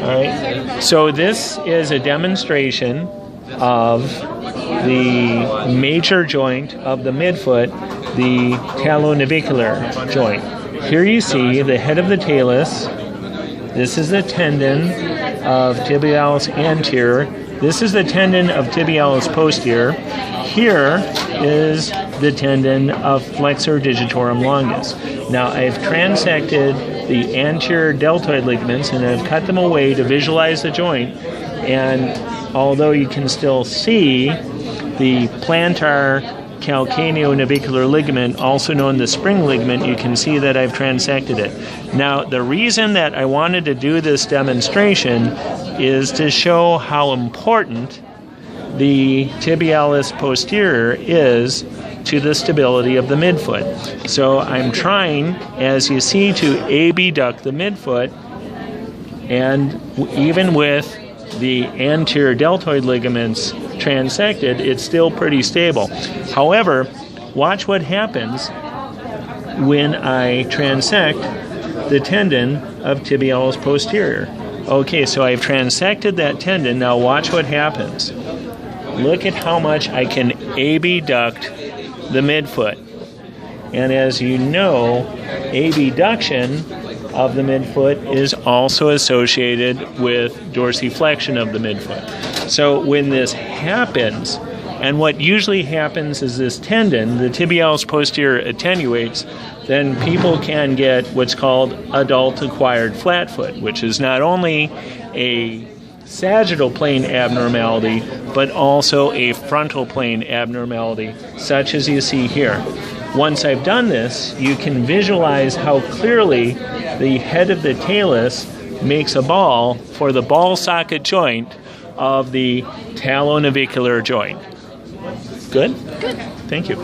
All right. So this is a demonstration of the major joint of the midfoot, the talonavicular joint. Here you see the head of the talus. This is the tendon of tibialis anterior. This is the tendon of tibialis posterior. Here is the tendon of flexor digitorum longus. Now I've transected the anterior deltoid ligaments and I've cut them away to visualize the joint. And although you can still see the plantar calcaneonavicular ligament, also known as the spring ligament, you can see that I've transected it. Now, the reason that I wanted to do this demonstration is to show how important the tibialis posterior is to the stability of the midfoot. So I'm trying, as you see, to abduct the midfoot, and even with the anterior deltoid ligaments transected, it's still pretty stable. However, watch what happens when I transect the tendon of tibialis posterior. Okay, so I've transected that tendon. Now watch what happens. Look at how much I can abduct the midfoot. And as you know, abduction of the midfoot is also associated with dorsiflexion of the midfoot. So when this happens, and what usually happens is this tendon, the tibialis posterior, attenuates, then people can get what's called adult acquired flat foot, which is not only a sagittal plane abnormality, but also a frontal plane abnormality, such as you see here. Once I've done this, you can visualize how clearly the head of the talus makes a ball for the ball socket joint of the talonavicular joint. Good? Good. Thank you.